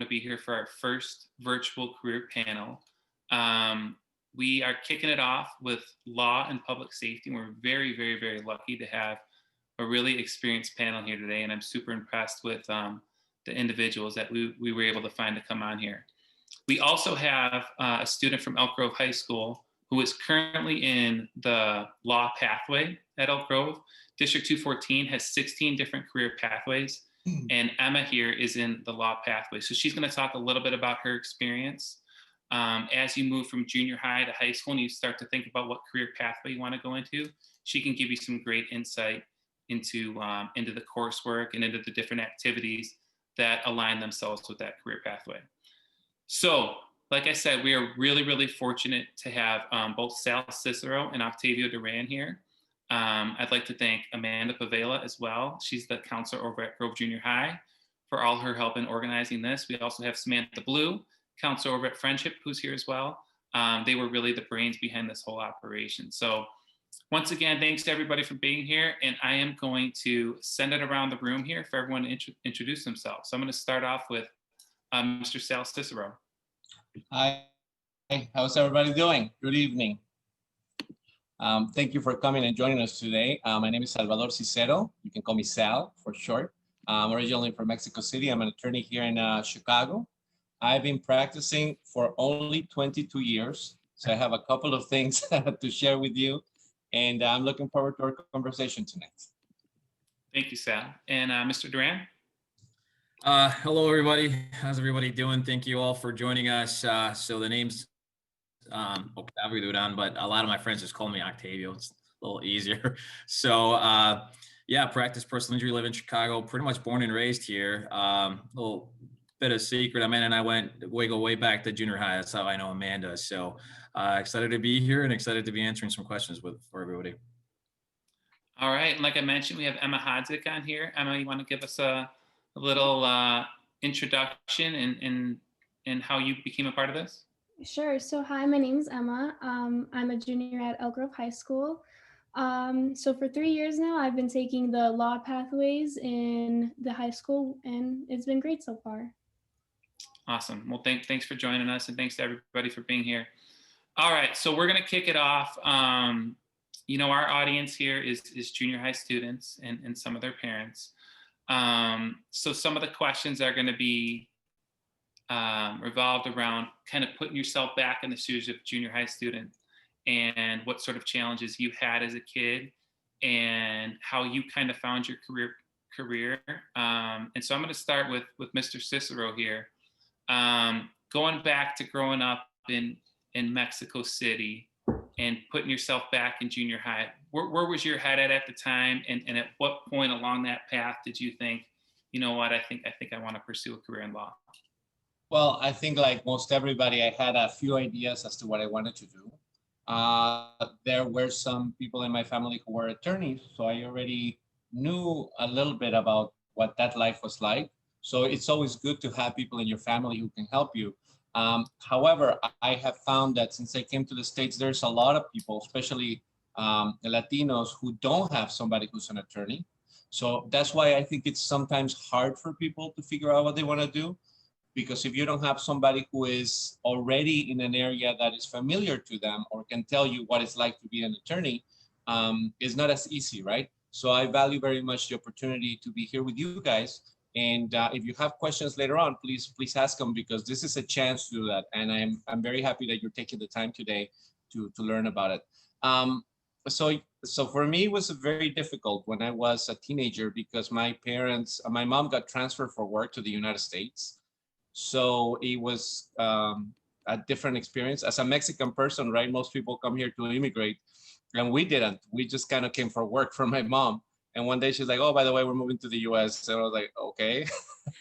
to be here for our first virtual career panel. We are kicking it off with law and public safety. We're very, very, very lucky to have a really experienced panel here today, and I'm super impressed with the individuals that we were able to find to come on here. We also have a student from Elk Grove High School who is currently in the law pathway at Elk Grove. District 214 has 16 different career pathways, and Emma here is in the law pathway. So she's going to talk a little bit about her experience as you move from junior high to high school and you start to think about what career pathway you want to go into. She can give you some great insight into the coursework and into the different activities that align themselves with that career pathway. So, like I said, we are really, really fortunate to have both Sal Cicero and Octavio Duran here. I'd like to thank Amanda Pavela as well. She's the counselor over at Grove Junior High for all her help in organizing this. We also have Samantha Blue, counselor over at Friendship, who's here as well. They were really the brains behind this whole operation. So once again, thanks to everybody for being here. And I am going to send it around the room here for everyone to introduce themselves. So I'm going to start off with Mr. Sal Cicero. Hi, how's everybody doing? Good evening. Thank you for coming and joining us today. My name is Salvador Cicero. You can call me Sal for short. I'm originally from Mexico City. I'm an attorney here in Chicago. I've been practicing for only 22 years. So I have a couple of things to share with you. And I'm looking forward to our conversation tonight. Thank you, Sal. And Mr. Duran? Hello, everybody. How's everybody doing? Thank you all for joining us. So the name's Octavio Duran, but a lot of my friends just call me Octavio. It's a little easier. So yeah, practice personal injury, live in Chicago, pretty much born and raised here. Little bit of secret, Amanda and I go way back to junior high. That's how I know Amanda. So excited to be here and excited to be answering some questions for everybody. All right, and like I mentioned, we have Emma Hodzik on here. Emma, you want to give us a little introduction and how you became a part of this? Sure. So hi, my name is Emma. I'm a junior at Elk Grove High School. So for 3 years now, I've been taking the law pathways in the high school, and it's been great so far. Awesome. Well, thanks for joining us, and thanks to everybody for being here. All right, so we're going to kick it off. You know, our audience here is junior high students and some of their parents. So some of the questions are going to be revolved around kind of putting yourself back in the shoes of a junior high student and what sort of challenges you had as a kid and how you kind of found your career. And so I'm going to start with Mr. Cicero here. Going back to growing up in Mexico City and putting yourself back in junior high, where was your head at the time? And at what point along that path did you think, you know what, I think I want to pursue a career in law? Well, I think like most everybody, I had a few ideas as to what I wanted to do. There were some people in my family who were attorneys, so I already knew a little bit about what that life was like. So it's always good to have people in your family who can help you. However, I have found that since I came to the States, there's a lot of people, especially the Latinos, who don't have somebody who's an attorney. So that's why I think it's sometimes hard for people to figure out what they want to do. Because if you don't have somebody who is already in an area that is familiar to them or can tell you what it's like to be an attorney, it's not as easy, right? So I value very much the opportunity to be here with you guys. And if you have questions later on, please ask them, because this is a chance to do that. And I'm very happy that you're taking the time today to learn about it. So for me, it was very difficult when I was a teenager because my mom got transferred for work to the United States. So it was a different experience. As a Mexican person, right, most people come here to immigrate, and we didn't. We just kind of came for work for my mom. And one day she's like, oh, by the way, we're moving to the US. So I was like, okay.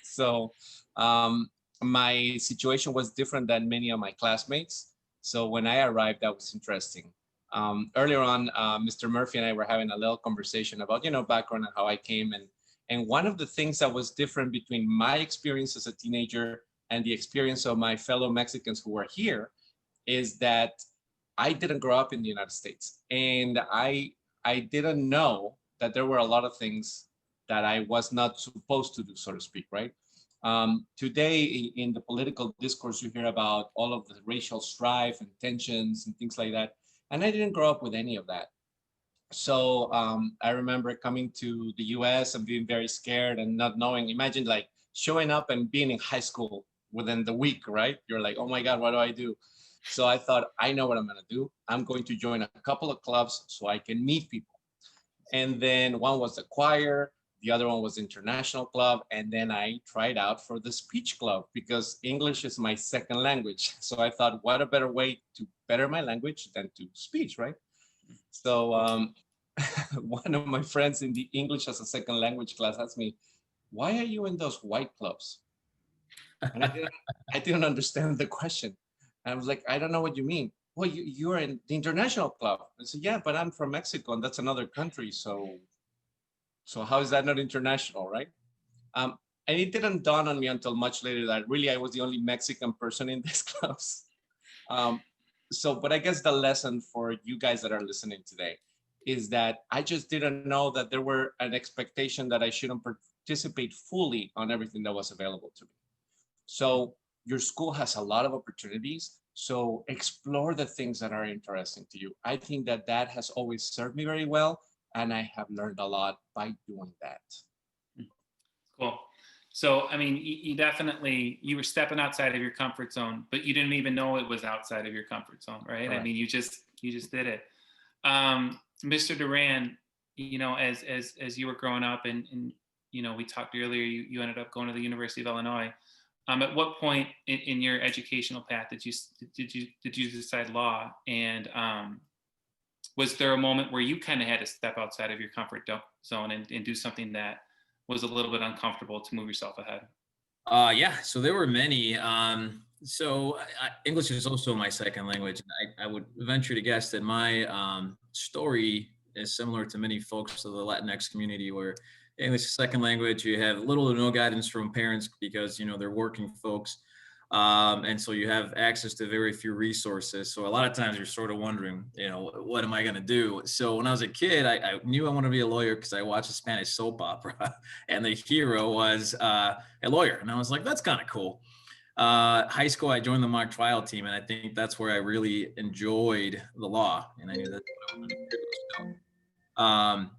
So my situation was different than many of my classmates. So when I arrived, that was interesting. Earlier on, Mr. Murphy and I were having a little conversation about, background and how I came. And one of the things that was different between my experience as a teenager and the experience of my fellow Mexicans who were here is that I didn't grow up in the United States. And I didn't know that there were a lot of things that I was not supposed to do, so to speak, right? Today, in the political discourse, you hear about all of the racial strife and tensions and things like that. And I didn't grow up with any of that. So I remember coming to the US and being very scared and not knowing. Imagine like showing up and being in high school within the week, right? You're like, oh my God, what do I do? So I thought, I know what I'm going to do. I'm going to join a couple of clubs so I can meet people. And then one was the choir, the other one was international club. And then I tried out for the speech club because English is my second language. So I thought, what a better way to better my language than to speech, right? So one of my friends in the English as a second language class asked me, why are you in those white clubs? And I didn't understand the question. And I was like, I don't know what you mean. Well, you're in the international club. I said, yeah, but I'm from Mexico and that's another country. So how is that not international, right? Um, and it didn't dawn on me until much later that really I was the only Mexican person in these clubs. But I guess the lesson for you guys that are listening today is that I just didn't know that there were an expectation that I shouldn't participate fully on everything that was available to me. So your school has a lot of opportunities. So explore the things that are interesting to you. I think that that has always served me very well. And I have learned a lot by doing that. Cool. So, I mean, you were stepping outside of your comfort zone, but you didn't even know it was outside of your comfort zone, right? Correct. I mean, you just did it. Mr. Duran, as you were growing up and we talked earlier, you ended up going to the University of Illinois. At what point in your educational path did you decide law? And was there a moment where you kind of had to step outside of your comfort zone and do something that was a little bit uncomfortable to move yourself ahead? Yeah, so there were many. English is also my second language. I would venture to guess that my story is similar to many folks of the Latinx community, where English is second language. You have little or no guidance from parents because they're working folks, and so you have access to very few resources. So a lot of times you're sort of wondering, what am I going to do? So when I was a kid, I knew I wanted to be a lawyer because I watched a Spanish soap opera, and the hero was a lawyer, and I was like, that's kind of cool. High school, I joined the mock trial team, and I think that's where I really enjoyed the law, and I knew that's what I wanted to do. So,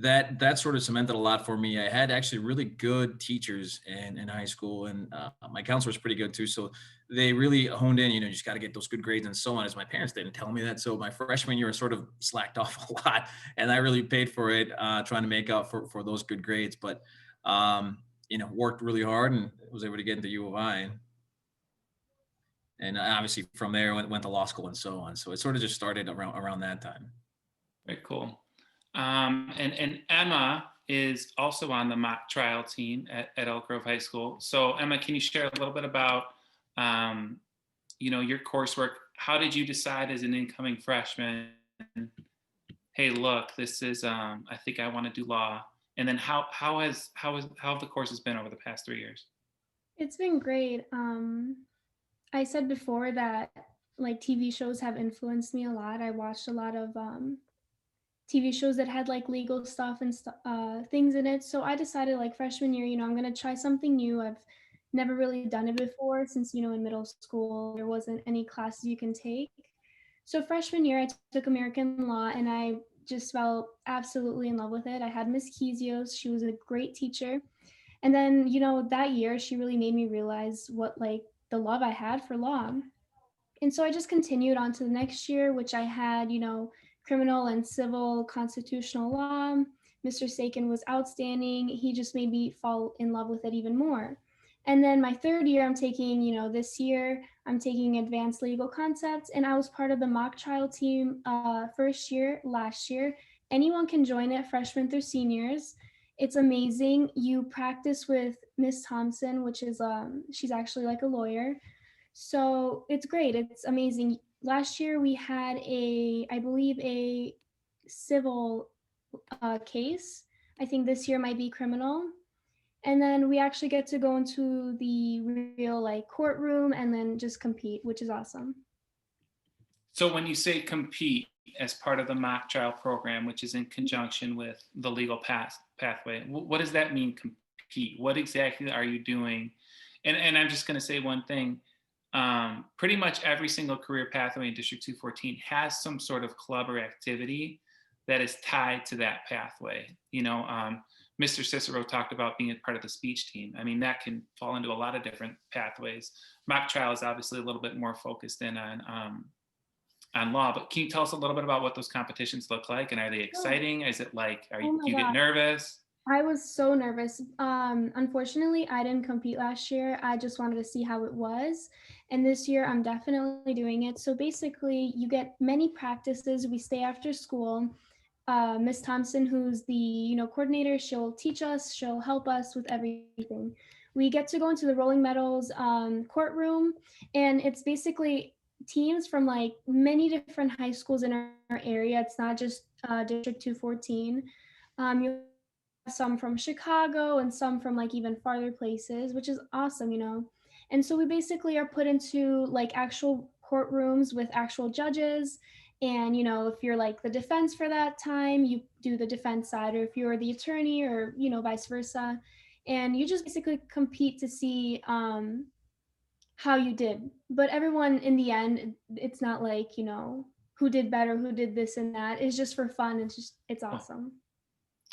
that sort of cemented a lot for me. I had actually really good teachers in high school, and my counselor was pretty good too. So they really honed in, you just got to get those good grades and so on. As my parents didn't tell me that. So my freshman year, I sort of slacked off a lot, and I really paid for it, trying to make up for those good grades. But worked really hard and was able to get into U of I. And obviously from there went to law school and so on. So it sort of just started around that time. Very cool. And Emma is also on the mock trial team at Elk Grove High School. So Emma, can you share a little bit about, your coursework? How did you decide as an incoming freshman, hey, look, this is, I think I want to do law. And then how have the courses been over the past 3 years? It's been great. I said before that like TV shows have influenced me a lot. I watched a lot of TV shows that had like legal stuff and things in it. So I decided like freshman year, I'm going to try something new. I've never really done it before since, in middle school, there wasn't any classes you can take. So freshman year, I took American law and I just fell absolutely in love with it. I had Miss Kezios. She was a great teacher. And then, that year, she really made me realize what like the love I had for law. And so I just continued on to the next year, which I had, criminal and civil constitutional law. Mr. Sakin was outstanding. He just made me fall in love with it even more. And then my third year, I'm taking, this year, I'm taking advanced legal concepts, and I was part of the mock trial team first year, last year. Anyone can join it, freshmen through seniors. It's amazing. You practice with Miss Thompson, which is, she's actually like a lawyer. So it's great. It's amazing. Last year we had I believe a civil case. I think this year might be criminal. And then we actually get to go into the real like courtroom and then just compete, which is awesome. So when you say compete as part of the mock trial program, which is in conjunction with the legal pathway, what does that mean, compete? What exactly are you doing? And I'm just going to say one thing. Pretty much every single career pathway in District 214 has some sort of club or activity that is tied to that pathway. Mr. Cicero talked about being a part of the speech team. I mean, that can fall into a lot of different pathways. Mock trial is obviously a little bit more focused in on law, but can you tell us a little bit about what those competitions look like, and are they exciting? Is it like, Oh do my you get God. nervous? I was so nervous. Unfortunately, I didn't compete last year. I just wanted to see how it was. And this year, I'm definitely doing it. So basically, you get many practices. We stay after school. Miss Thompson, who's the coordinator, she'll teach us. She'll help us with everything. We get to go into the Rolling Meadows courtroom, and it's basically teams from like many different high schools in our area. It's not just District 214. You'll some from Chicago and some from like even farther places, which is awesome. And so we basically are put into like actual courtrooms with actual judges. And, if you're like the defense for that time, you do the defense side, or if you're the attorney or, vice versa. And you just basically compete to see how you did. But everyone in the end, it's not like, who did better, who did this and that. It's just for fun. It's Oh, awesome.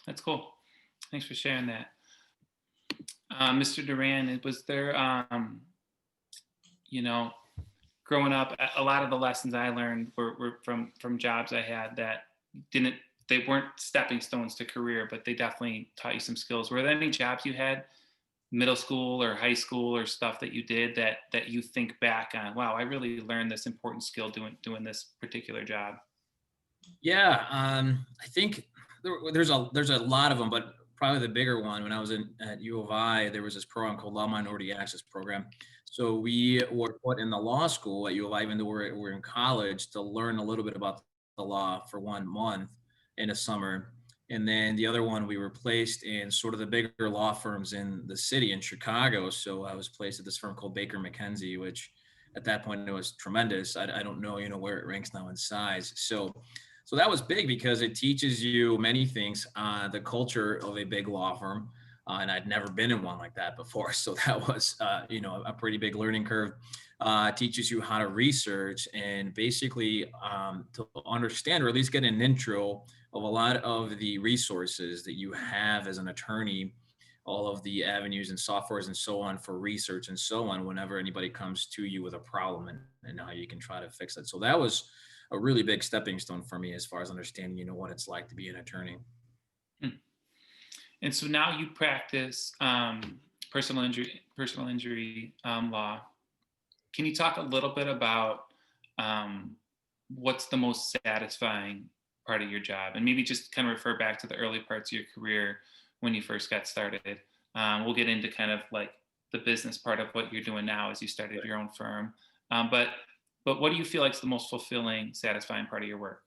that's cool. Thanks for sharing that. Mr. Duran, was there, growing up, a lot of the lessons I learned were from jobs I had that they weren't stepping stones to career, but they definitely taught you some skills. Were there any jobs you had, middle school or high school, or stuff that you did that you think back on, wow, I really learned this important skill doing this particular job? Yeah, I think there's a lot of them, but probably the bigger one, when I was at U of I, there was this program called Law Minority Access Program. So we were put in the law school at U of I, even though we're in college, to learn a little bit about the law for 1 month in a summer. And then the other one, we were placed in sort of the bigger law firms in the city in Chicago. So I was placed at this firm called Baker McKenzie, which at that point it was tremendous. I don't know, where it ranks now in size. So that was big because it teaches you many things, the culture of a big law firm. And I'd never been in one like that before. So that was, a pretty big learning curve. Teaches you how to research and basically to understand, or at least get an intro of a lot of the resources that you have as an attorney, all of the avenues and softwares and so on for research and so on, whenever anybody comes to you with a problem, and how you can try to fix it. So that was a really big stepping stone for me as far as understanding, what it's like to be an attorney. And so now you practice personal injury law. Can you talk a little bit about what's the most satisfying part of your job, and maybe just kind of refer back to the early parts of your career when you first got started? We'll get into kind of like the business part of what you're doing now as you started your own firm. But what do you feel like is the most fulfilling, satisfying part of your work?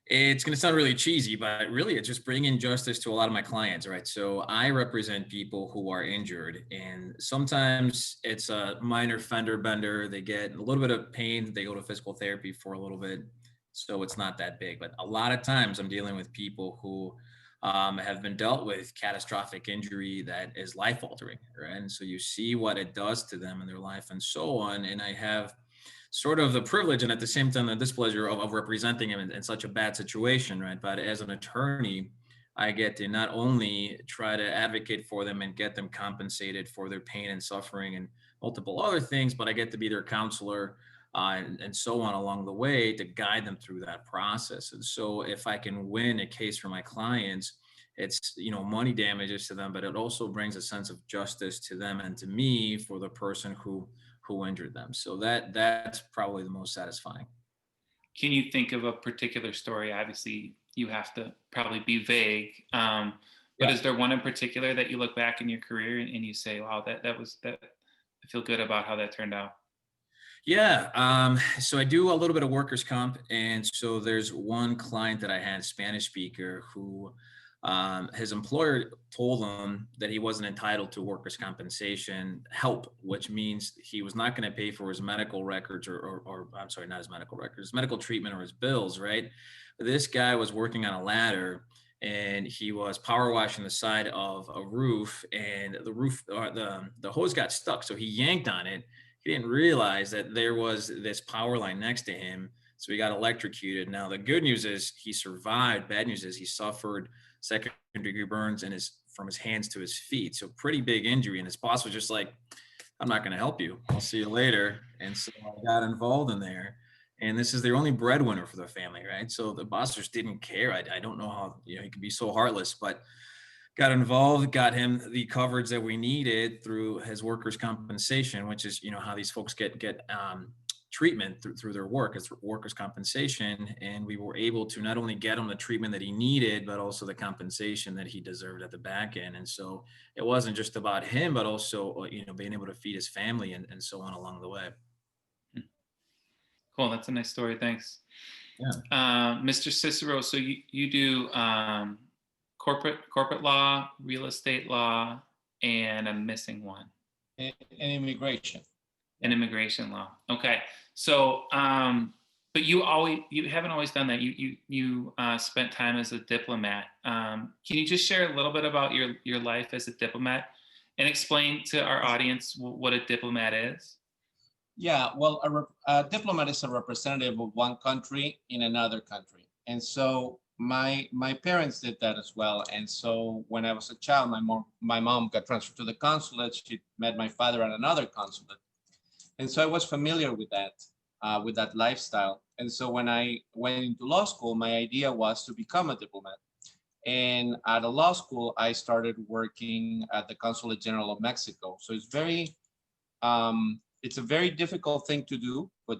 It's going to sound really cheesy, but really it's just bringing justice to a lot of my clients, right? So I represent people who are injured, and sometimes it's a minor fender bender. They get a little bit of pain. They go to physical therapy for a little bit. So it's not that big, but a lot of times I'm dealing with people who have been dealt with catastrophic injury that is life altering, right? And so you see what it does to them in their life and so on. And I have sort of the privilege and at the same time the displeasure of representing him in such a bad situation, right? But as an attorney, I get to not only try to advocate for them and get them compensated for their pain and suffering and multiple other things, but I get to be their counselor and so on along the way to guide them through that process. And so if I can win a case for my clients, it's money damages to them, but it also brings a sense of justice to them and to me for the person who injured them. So that's probably the most satisfying. Can you think of a particular story? Obviously, you have to probably be vague. But is there one in particular that you look back in your career and you say, wow, that was that, I feel good about how that turned out? Yeah. So I do a little bit of workers' comp. And so there's one client that I had, Spanish speaker, who his employer told him that he wasn't entitled to workers' compensation help, which means he was not going to pay for his medical records or I'm sorry, not his medical records, his medical treatment or his bills, right? This guy was working on a ladder and he was power washing the side of a roof, and the roof, the hose got stuck. So he yanked on it. He didn't realize that there was this power line next to him. So he got electrocuted. Now, the good news is he survived. Bad news is he suffered second-degree burns from his hands to his feet. So pretty big injury. And his boss was just like, I'm not going to help you. I'll see you later. And so I got involved in there. And this is their only breadwinner for the family, right? So the boss just didn't care. I don't know how, he could be so heartless, but got involved, got him the coverage that we needed through his workers' compensation, which is, how these folks get treatment through their work. It's workers' compensation. And we were able to not only get him the treatment that he needed, but also the compensation that he deserved at the back end. And so it wasn't just about him, but also, being able to feed his family and so on along the way. Cool. That's a nice story. Thanks. Yeah. Mr. Cicero, so you do corporate law, real estate law, and I'm missing one. And immigration. And immigration law. Okay. So, but you haven't always done that. You spent time as a diplomat. Can you just share a little bit about your life as a diplomat and explain to our audience what a diplomat is? Yeah, well, a diplomat is a representative of one country in another country. And so my parents did that as well. And so when I was a child, my mom got transferred to the consulate. She met my father at another consulate. And so I was familiar with that lifestyle. And so when I went into law school, my idea was to become a diplomat. And at a law school, I started working at the Consulate General of Mexico. So it's it's a very difficult thing to do, but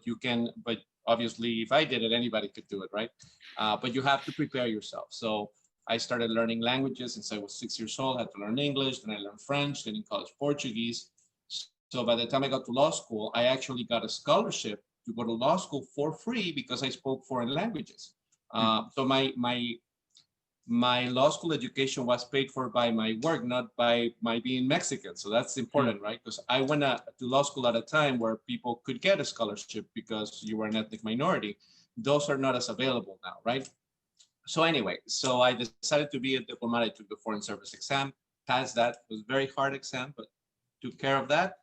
obviously if I did it, anybody could do it, right? But you have to prepare yourself. So I started learning languages since I was 6 years old. I had to learn English, then I learned French, then in college Portuguese. So by the time I got to law school, I actually got a scholarship to go to law school for free because I spoke foreign languages. So my law school education was paid for by my work, not by my being Mexican. So that's important, right? Because I went to law school at a time where people could get a scholarship because you were an ethnic minority. Those are not as available now, right? So anyway, so I decided to be a diplomat. I took the Foreign Service exam, passed that. It was a very hard exam, but took care of that.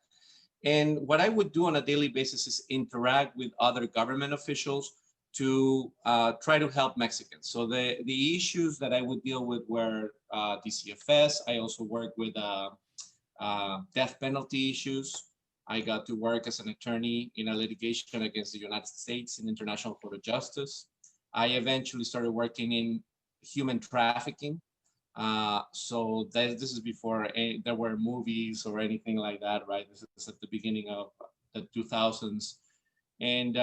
And what I would do on a daily basis is interact with other government officials to try to help Mexicans. So the issues that I would deal with were DCFS. I also worked with death penalty issues. I got to work as an attorney in a litigation against the United States in International Court of Justice. I eventually started working in human trafficking. So this is before there were movies or anything like that, right? This is at the beginning of the 2000s. And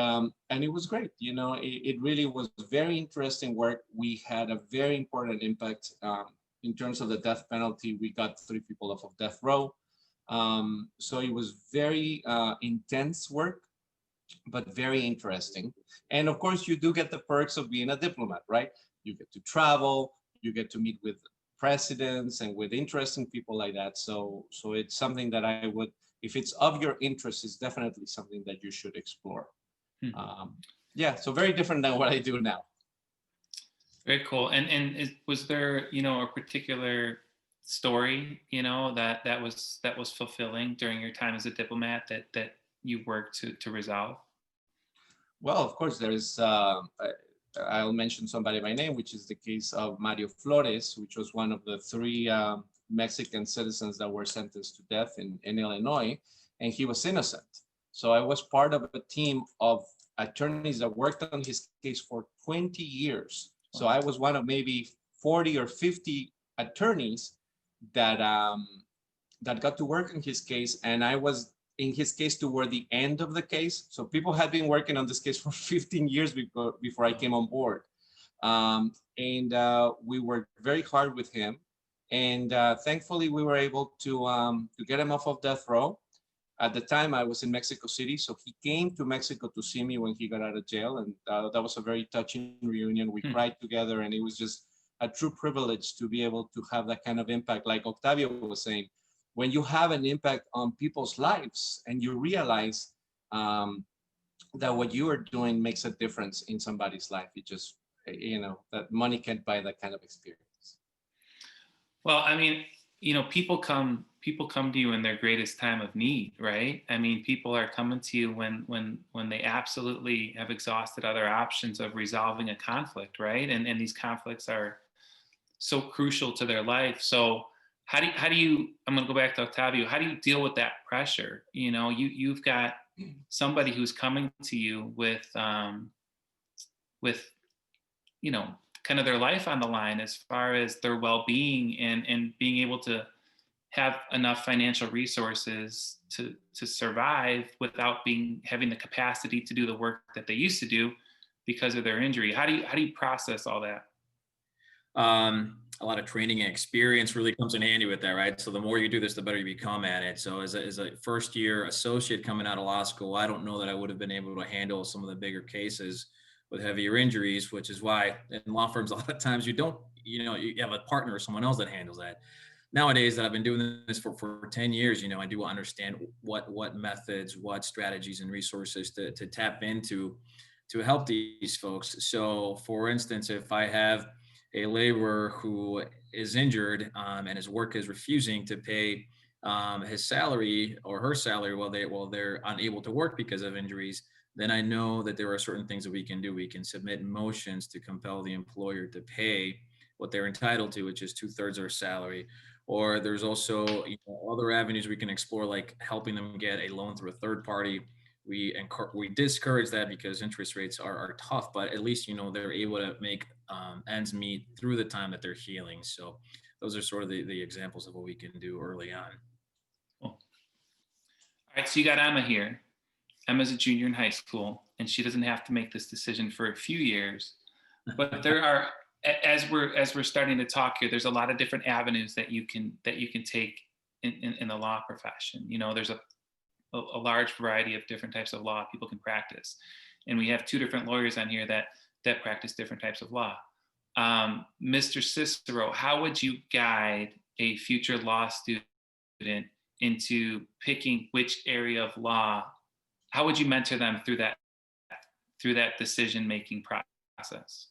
it was great. It really was very interesting work. We had a very important impact in terms of the death penalty. We got 3 people off of death row. So it was very intense work, but very interesting. And of course, you do get the perks of being a diplomat, right? You get to travel, you get to meet with presidents and with interesting people like that. So it's something that I would, if it's of your interest, it's definitely something that you should explore. Yeah, so very different than what I do now. Very cool. And was there, a particular story, that was fulfilling during your time as a diplomat that you worked to resolve? Well, of course, there is. I'll mention somebody by name, which is the case of Mario Flores, which was one of the 3 Mexican citizens that were sentenced to death in Illinois, and he was innocent. So I was part of a team of attorneys that worked on his case for 20 years. So I was one of maybe 40 or 50 attorneys that got to work on his case, and I was in his case toward the end of the case. So people had been working on this case for 15 years before I came on board. And we worked very hard with him. And thankfully, we were able to get him off of death row. At the time, I was in Mexico City. So he came to Mexico to see me when he got out of jail. And that was a very touching reunion. We cried together, and it was just a true privilege to be able to have that kind of impact. Like Octavio was saying, when you have an impact on people's lives and you realize that what you are doing makes a difference in somebody's life, it just, that money can't buy that kind of experience. Well, I mean, people come to you in their greatest time of need, right? I mean, people are coming to you when they absolutely have exhausted other options of resolving a conflict, right? And these conflicts are so crucial to their life. So how do you I'm going to go back to Octavio. How do you deal with that pressure? You've got somebody who's coming to you with you know kind of their life on the line as far as their well-being and being able to have enough financial resources to survive without having the capacity to do the work that they used to do because of their injury. How do you process all that? A lot of training and experience really comes in handy with that, right? So the more you do this, the better you become at it. So as a first year associate coming out of law school, I don't know that I would have been able to handle some of the bigger cases with heavier injuries, which is why in law firms, a lot of times you have a partner or someone else that handles that. Nowadays that I've been doing this for 10 years, I do understand what methods, what strategies and resources to tap into to help these folks. So for instance, if I have a laborer who is injured and his work is refusing to pay his salary or her salary while they're unable to work because of injuries, then I know that there are certain things that we can do. We can submit motions to compel the employer to pay what they're entitled to, which is 2/3 of their salary. Or there's also other avenues we can explore, like helping them get a loan through a third party. We discourage that because interest rates are tough, but at least they're able to make ends meet through the time that they're healing. So those are sort of the examples of what we can do early on. Cool. All right, so you got Emma here. Emma's a junior in high school, and she doesn't have to make this decision for a few years. But there are, as we're starting to talk here, there's a lot of different avenues that you can take in the law profession. There's a large variety of different types of law people can practice, and we have two different lawyers on here that practice different types of law. Mr. Cicero, how would you guide a future law student into picking which area of law? How would you mentor them through that decision-making process?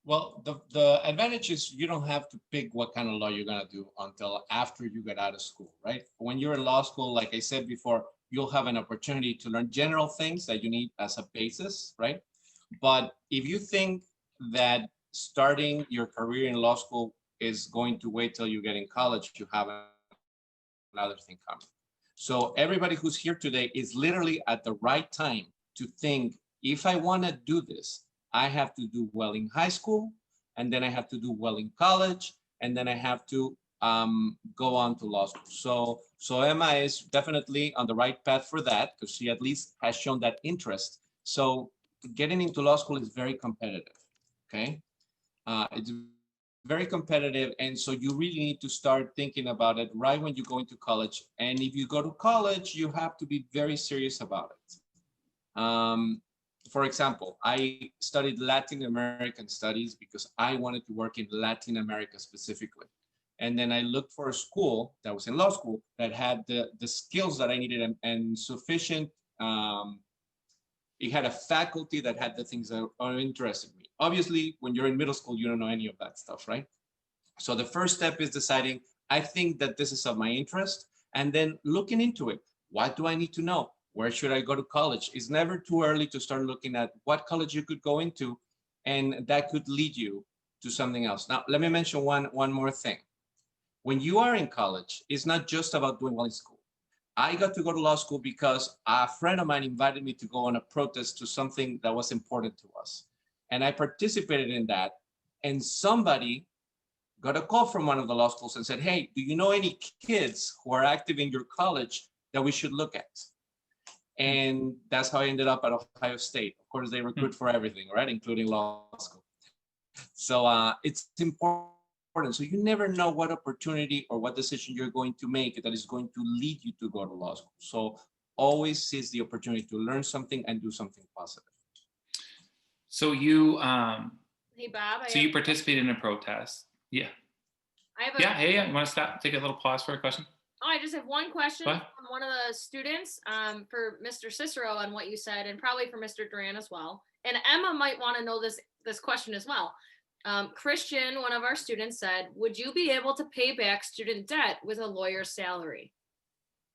Well, the advantage is you don't have to pick what kind of law you're going to do until after you get out of school, right? When you're in law school, like I said before, you'll have an opportunity to learn general things that you need as a basis, right? But if you think that starting your career in law school is going to wait till you get in college, you have another thing coming. So everybody who's here today is literally at the right time to think, if I want to do this, I have to do well in high school, and then I have to do well in college, and then I have to go on to law school. So Emma is definitely on the right path for that, because she at least has shown that interest. So getting into law school is very competitive, okay? It's very competitive, and so you really need to start thinking about it right when you go into college. And if you go to college, you have to be very serious about it. For example, I studied Latin American studies because I wanted to work in Latin America specifically. And then I looked for a school that was in law school that had the skills that I needed and sufficient, it had a faculty that had the things that are interested me. Obviously, when you're in middle school, you don't know any of that stuff, right? So the first step is deciding, I think that this is of my interest, and then looking into it. What do I need to know? Where should I go to college? It's never too early to start looking at what college you could go into, and that could lead you to something else. Now, let me mention one more thing. When you are in college, it's not just about doing well in school. I got to go to law school because a friend of mine invited me to go on a protest to something that was important to us. And I participated in that. And somebody got a call from one of the law schools and said, hey, do you know any kids who are active in your college that we should look at? And that's how I ended up at Ohio State. Of course, they recruit for everything, right? Including law school. So it's important. So you never know what opportunity or what decision you're going to make that is going to lead you to go to law school. So always seize the opportunity to learn something and do something positive. So you, Hey, Bob. so you participated in a protest. Yeah. Yeah. You want to stop, take a little pause for a question? Oh, I just have one question What? from one of the students for Mr. Cicero on what you said, and probably for Mr. Duran as well. And Emma might want to know this question as well. Christian, one of our students, said, would you be able to pay back student debt with a lawyer's salary?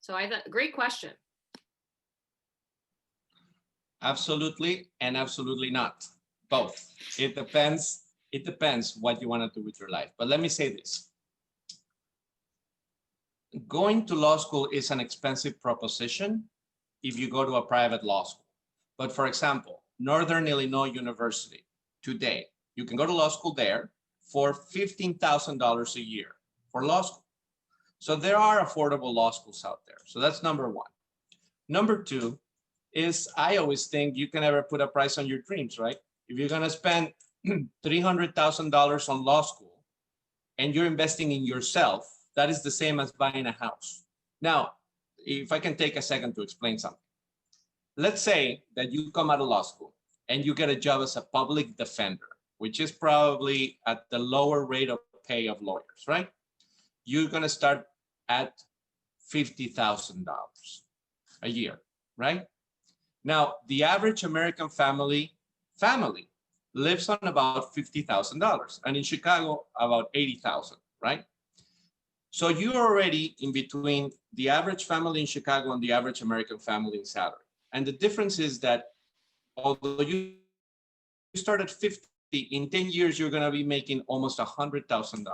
So I thought, great question. Absolutely and absolutely not. Both. It depends. It depends what you want to do with your life. But let me say this. Going to law school is an expensive proposition if you go to a private law school. But for example, Northern Illinois University today, you can go to law school there for $15,000 a year for law school. So there are affordable law schools out there. So that's number one. Number two is I always think you can never put a price on your dreams, right? If you're going to spend $300,000 on law school and you're investing in yourself, that is the same as buying a house. Now, if I can take a second to explain something. Let's say that you come out of law school and you get a job as a public defender, which is probably at the lower rate of pay of lawyers, right? You're going to start at $50,000 a year, right? Now, the average American family lives on about $50,000, and in Chicago, about $80,000, right? So you're already in between the average family in Chicago and the average American family in salary. And the difference is that although you start at 50, in 10 years, you're going to be making almost $100,000.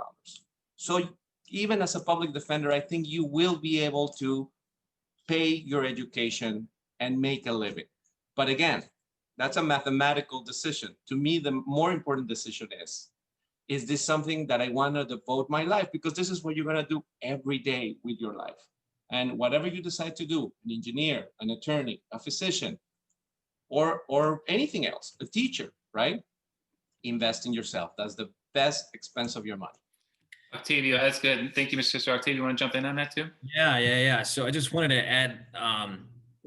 So even as a public defender, I think you will be able to pay your education and make a living. But again, that's a mathematical decision. To me, the more important decision is this something that I want to devote my life? Because this is what you're going to do every day with your life. And whatever you decide to do, an engineer, an attorney, a physician, or anything else, a teacher, right? Invest in yourself. That's the best expense of your money. Octavio, that's good. Thank you, Mr. Sister. Octavio, you want to jump in on that too? Yeah. So I just wanted to add,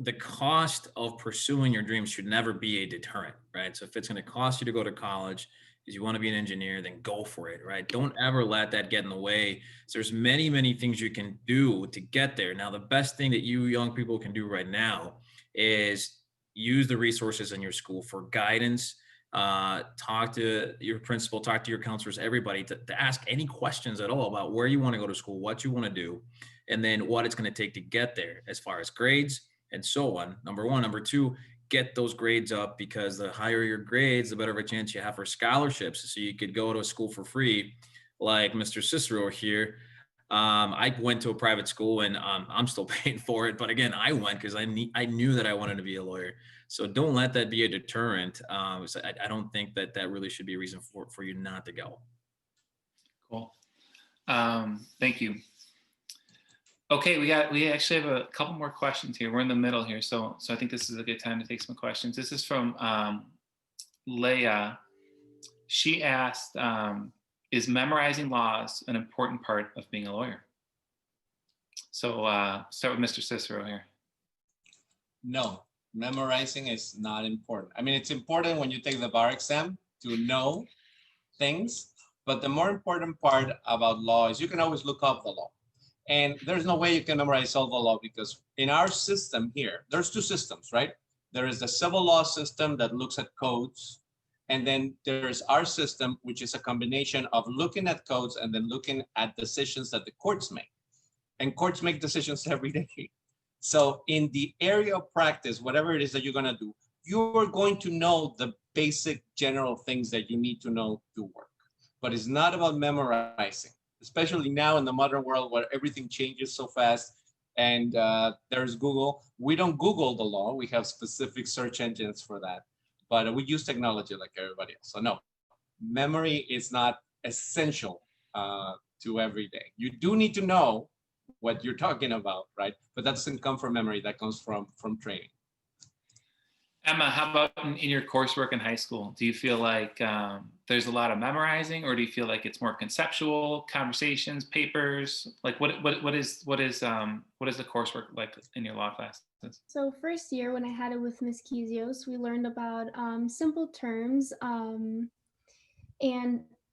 the cost of pursuing your dreams should never be a deterrent, right? So if it's going to cost you to go to college because you want to be an engineer, then go for it, right? Don't ever let that get in the way. So there's many, many things you can do to get there. Now, the best thing that you young people can do right now is use the resources in your school for guidance. Talk to your principal, talk to your counselors, everybody to ask any questions at all about where you want to go to school, what you want to do, and then what it's going to take to get there as far as grades and so on. Number one. Number two, get those grades up, because the higher your grades, the better of a chance you have for scholarships. So you could go to a school for free, like Mr. Cicero here. I went to a private school and I'm still paying for it. But again, I went because I knew that I wanted to be a lawyer. So don't let that be a deterrent. So I don't think that really should be a reason for you not to go. Cool. Thank you. Okay, we actually have a couple more questions here. We're in the middle here, so I think this is a good time to take some questions. This is from Leia. She asked, is memorizing laws an important part of being a lawyer? So start with Mr. Cicero here. No, memorizing is not important. I mean, it's important when you take the bar exam to know things, but the more important part about law is you can always look up the law. And there's no way you can memorize all the law, because in our system here, there's two systems, right? There is the civil law system that looks at codes. And then there's our system, which is a combination of looking at codes and then looking at decisions that the courts make. And courts make decisions every day. So in the area of practice, whatever it is that you're going to do, you're going to know the basic general things that you need to know to work. But it's not about memorizing, especially now in the modern world where everything changes so fast. And there's Google. We don't Google the law. We have specific search engines for that. But we use technology like everybody else. So no, memory is not essential to every day. You do need to know what you're talking about, right? But that doesn't come from memory. That comes from training. Emma, how about in your coursework in high school? Do you feel like there's a lot of memorizing, or do you feel like it's more conceptual, conversations, papers? Like what is the coursework like in your law classes? So first year when I had it with Miss Kizios, we learned about simple terms, and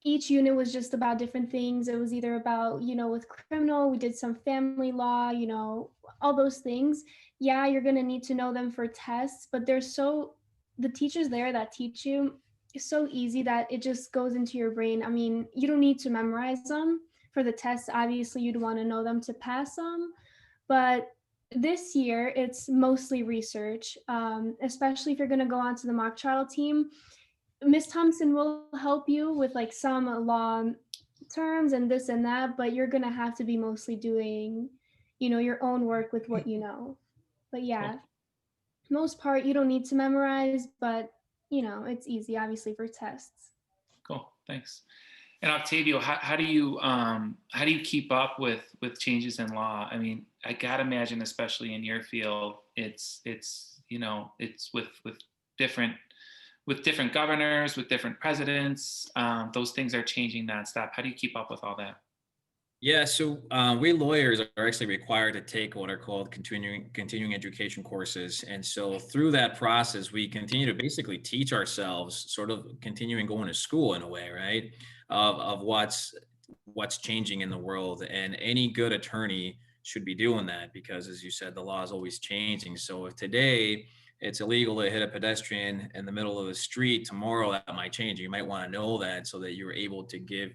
each unit was just about different things. It was either about, with criminal, we did some family law, all those things. Yeah, you're going to need to know them for tests, but the teachers there that teach you, so easy that it just goes into your brain. I mean, you don't need to memorize them for the tests. Obviously, you'd want to know them to pass them. But this year, it's mostly research, especially if you're going to go onto the mock trial team. Miss Thompson will help you with like some law terms and this and that, but you're going to have to be mostly doing, your own work with what you know. But yeah, most part, you don't need to memorize, but it's easy, obviously, for tests. Cool, thanks. And Octavio, how do you keep up with changes in law? I mean, I gotta imagine, especially in your field, it's it's with different governors, with different presidents. Those things are changing nonstop. How do you keep up with all that? Yeah, so we lawyers are actually required to take what are called continuing education courses, and so through that process, we continue to basically teach ourselves, sort of continuing going to school in a way, right? Of what's changing in the world, and any good attorney should be doing that because, as you said, the law is always changing. So if today it's illegal to hit a pedestrian in the middle of the street, tomorrow that might change. You might want to know that so that you're able to give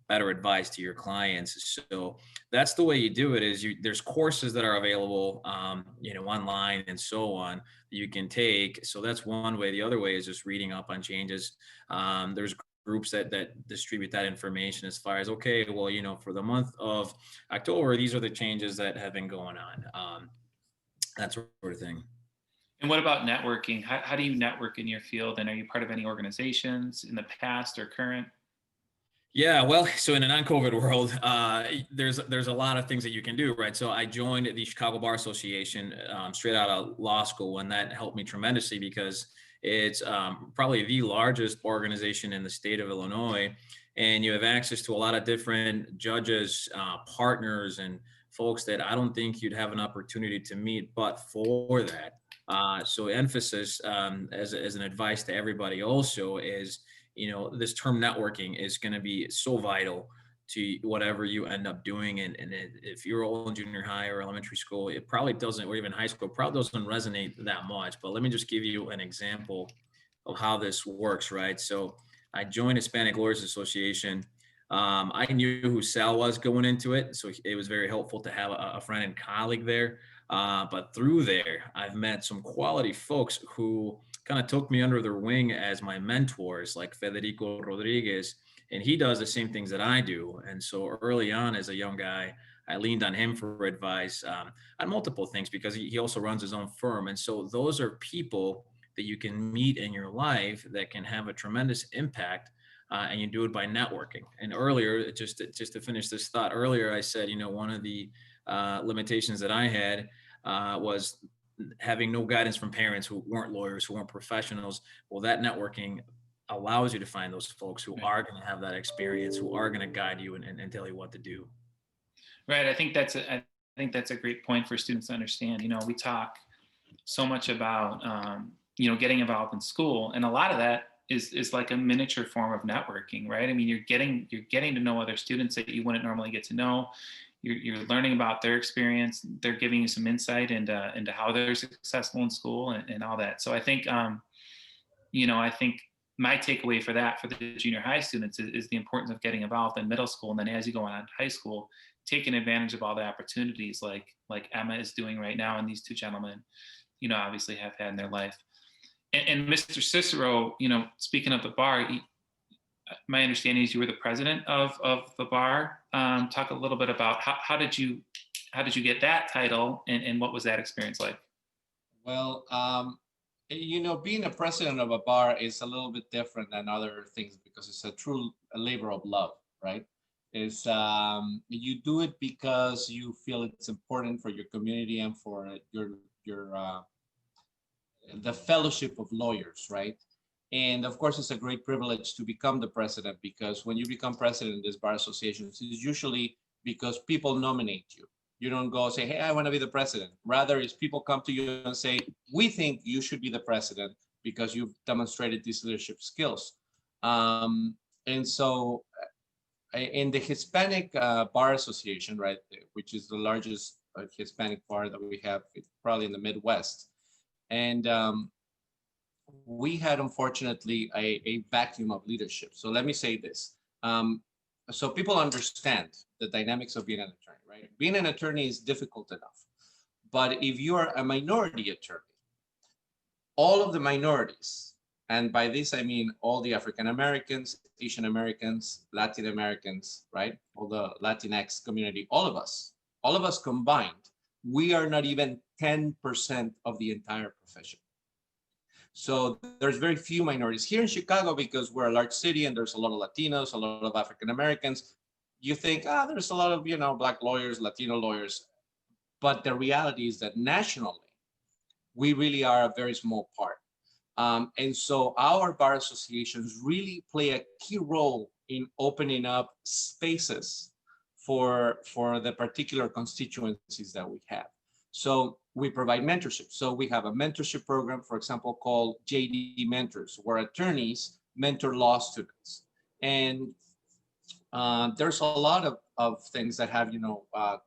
better advice to your clients. So that's the way you do it. There's courses that are available, online and so on that you can take. So that's one way. The other way is just reading up on changes. There's groups that distribute that information as far as, okay, well, for the month of October, these are the changes that have been going on. That sort of thing. And what about networking? How do you network in your field? And are you part of any organizations in the past or current? Yeah, well, so in a non-COVID world, there's a lot of things that you can do, right? So I joined the Chicago Bar Association straight out of law school, and that helped me tremendously because it's probably the largest organization in the state of Illinois, and you have access to a lot of different judges, partners, and folks that I don't think you'd have an opportunity to meet, but for that. So emphasis as an advice to everybody also is, this term networking is going to be so vital to whatever you end up doing. And if you're all in junior high or elementary school, it probably doesn't, or even high school, probably doesn't resonate that much. But let me just give you an example of how this works, right? So I joined Hispanic Lawyers Association. I knew who Sal was going into it, so it was very helpful to have a friend and colleague there. But through there, I've met some quality folks who kind of took me under their wing as my mentors, like Federico Rodriguez, and he does the same things that I do. And so early on as a young guy, I leaned on him for advice on multiple things because he also runs his own firm. And so those are people that you can meet in your life that can have a tremendous impact. And you do it by networking. And earlier, just to finish this thought, earlier I said, one of the limitations that I had was having no guidance from parents who weren't lawyers, who weren't professionals. Well, that networking allows you to find those folks who are going to have that experience, who are going to guide you and tell you what to do. Right. I think that's a great point for students to understand. We talk so much about getting involved in school, and a lot of that is like a miniature form of networking, right? I mean, you're getting to know other students that you wouldn't normally get to know. You're learning about their experience. They're giving you some insight into how they're successful in school and all that. So I think, I think my takeaway for the junior high students is the importance of getting involved in middle school. And then as you go on to high school, taking advantage of all the opportunities like Emma is doing right now, and these two gentlemen, obviously have had in their life. And Mr. Cicero, speaking of the bar, my understanding is you were the president of the bar. Talk a little bit about how did you get that title, and what was that experience like? Well, being a president of a bar is a little bit different than other things because it's a true labor of love, right? Is you do it because you feel it's important for your community and for your the fellowship of lawyers, right? And of course, it's a great privilege to become the president because when you become president of this bar association, it's usually because people nominate you. You don't go say, hey, I want to be the president. Rather, is people come to you and say, we think you should be the president because you've demonstrated these leadership skills. And so in the Hispanic Bar Association, right, which is the largest Hispanic bar that we have, probably in the Midwest. And we had unfortunately a vacuum of leadership. So let me say this. So people understand the dynamics of being an attorney, right? Being an attorney is difficult enough. But if you are a minority attorney, all of the minorities, and by this I mean all the African Americans, Asian Americans, Latin Americans, right? All the Latinx community, all of us combined, we are not even 10% of the entire profession. So there's very few minorities here in Chicago because we're a large city and there's a lot of Latinos, a lot of African Americans. You think, there's a lot of, Black lawyers, Latino lawyers. But the reality is that nationally, we really are a very small part. And so our bar associations really play a key role in opening up spaces for the particular constituencies that we have. So we provide mentorship. So we have a mentorship program, for example, called JD Mentors, where attorneys mentor law students. And there's a lot of things that have,